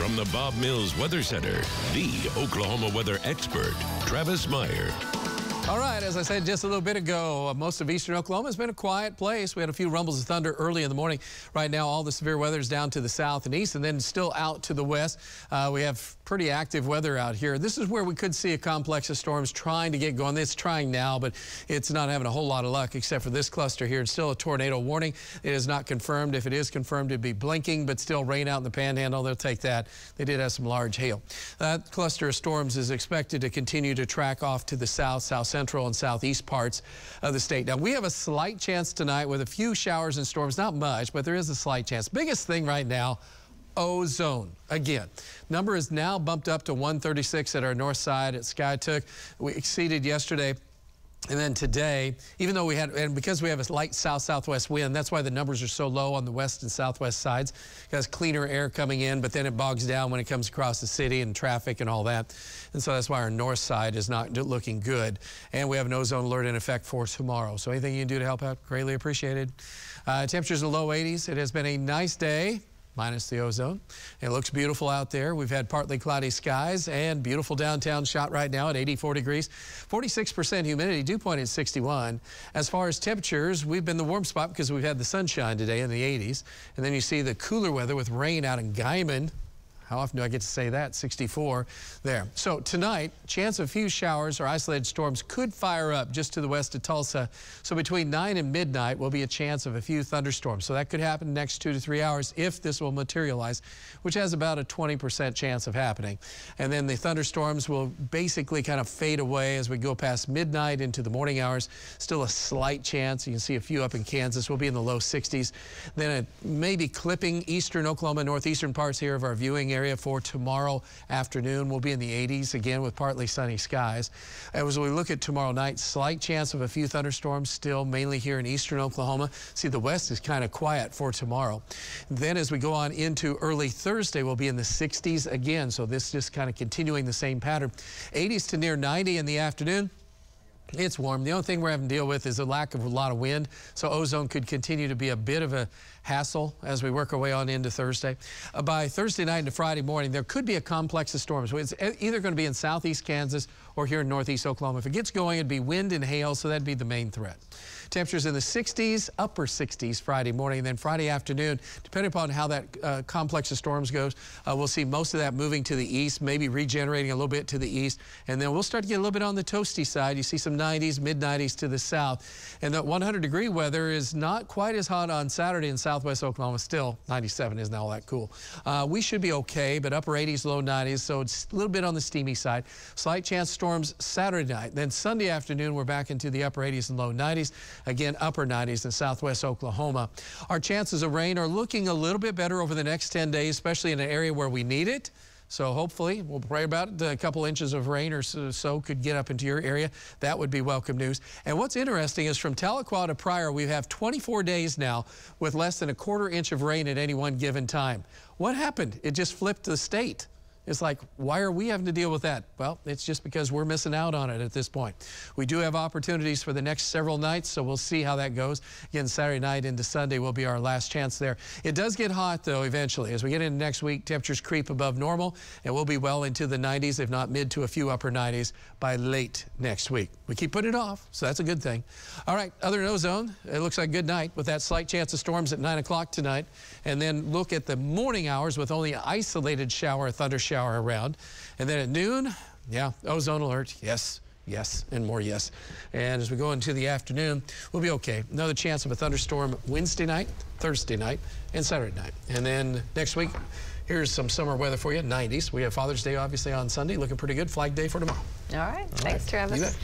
From the Bob Mills Weather Center, the Oklahoma weather expert, Travis Meyer. All right, as I said just a little bit ago, most of eastern Oklahoma has been a quiet place. We had a few rumbles of thunder early in the morning. Right now, all the severe weather is down to the south and east, and then still out to the west. We have pretty active weather out here. This is where we could see a complex of storms trying to get going. It's trying now, but it's not having a whole lot of luck except for this cluster here. It's still a tornado warning. It is not confirmed. If it is confirmed, it'd be blinking, but still rain out in the panhandle. They'll take that. They did have some large hail. That cluster of storms is expected to continue to track off to the south, central and southeast parts of the state. Now, we have a slight chance tonight with a few showers and storms, not much, but there is a slight chance. Biggest thing right now, ozone. Again, number is now bumped up to 136 at our north side at Skytook. We exceeded yesterday. And then today, even though we had, and because we have a light south-southwest wind, that's why the numbers are so low on the west and southwest sides, because cleaner air coming in, but then it bogs down when it comes across the city and traffic and all that. And so that's why our north side is not looking good. And we have an ozone alert in effect for tomorrow. So anything you can do to help out, greatly appreciated. Temperatures in the low 80s. It has been a nice day, minus the ozone. It looks beautiful out there. We've had partly cloudy skies and beautiful downtown shot right now at 84 degrees. 46% humidity, dew point at 61. As far as temperatures, we've been the warm spot because we've had the sunshine today in the 80s. And then you see the cooler weather with rain out in Guyman. How often do I get to say that? 64 there. So tonight, chance of a few showers or isolated storms could fire up just to the west of Tulsa. So between 9 and midnight will be a chance of a few thunderstorms. So that could happen in the next 2 to 3 hours if this will materialize, which has about a 20% chance of happening. And then the thunderstorms will basically kind of fade away as we go past midnight into the morning hours. Still a slight chance. You can see a few up in Kansas. We'll be in the low 60s. Then it may be clipping eastern Oklahoma, northeastern parts here of our viewing area for tomorrow afternoon. We'll be in the 80s again with partly sunny skies. As we look at tomorrow night, slight chance of a few thunderstorms still mainly here in eastern Oklahoma. See, the west is kind of quiet for tomorrow. Then as we go on into early Thursday, we'll be in the 60s again. So this just kind of continuing the same pattern. 80s to near 90 in the afternoon. It's warm. The only thing we're having to deal with is a lack of a lot of wind, so ozone could continue to be a bit of a hassle as we work our way on into Thursday. By Thursday night into Friday morning, there could be a complex of storms. It's either going to be in southeast Kansas or here in northeast Oklahoma. If it gets going, it'd be wind and hail, so that'd be the main threat. Temperatures in the 60s, upper 60s Friday morning, and then Friday afternoon, depending upon how that complex of storms goes, we'll see most of that moving to the east, maybe regenerating a little bit to the east, and then we'll start to get a little bit on the toasty side. You see some 90s, mid-90s to the south, and that 100-degree weather is not quite as hot on Saturday in southwest Oklahoma. Still, 97 isn't all that cool. We should be okay, but upper 80s, low 90s, so it's a little bit on the steamy side. Slight chance storms Saturday night. Then Sunday afternoon, we're back into the upper 80s and low 90s. Again, upper 90s in southwest Oklahoma. Our chances of rain are looking a little bit better over the next 10 days, especially in an area where we need it. So hopefully, we'll pray about it. A couple inches of rain or so could get up into your area. That would be welcome news. And what's interesting is from Tahlequah to Pryor, we have 24 days now with less than a quarter inch of rain at any one given time. What happened? It just flipped the state. It's like, why are we having to deal with that? Well, it's just because we're missing out on it at this point. We do have opportunities for the next several nights, so we'll see how that goes. Again, Saturday night into Sunday will be our last chance there. It does get hot, though, eventually. As we get into next week, temperatures creep above normal, and we'll be well into the 90s, if not mid to a few upper 90s by late next week. We keep putting it off, so that's a good thing. All right, other than ozone, it looks like a good night with that slight chance of storms at 9 o'clock tonight. And then look at the morning hours with only an isolated shower or thunder shower around. And then at noon, yeah, ozone alert, yes, yes, and more yes. And as we go into the afternoon, we'll be okay. Another chance of a thunderstorm Wednesday night, Thursday night, and Saturday night. And then next week, here's some summer weather for you, 90s. We have Father's Day, obviously, on Sunday. Looking pretty good. Flag Day for tomorrow. All right. Thanks, Travis.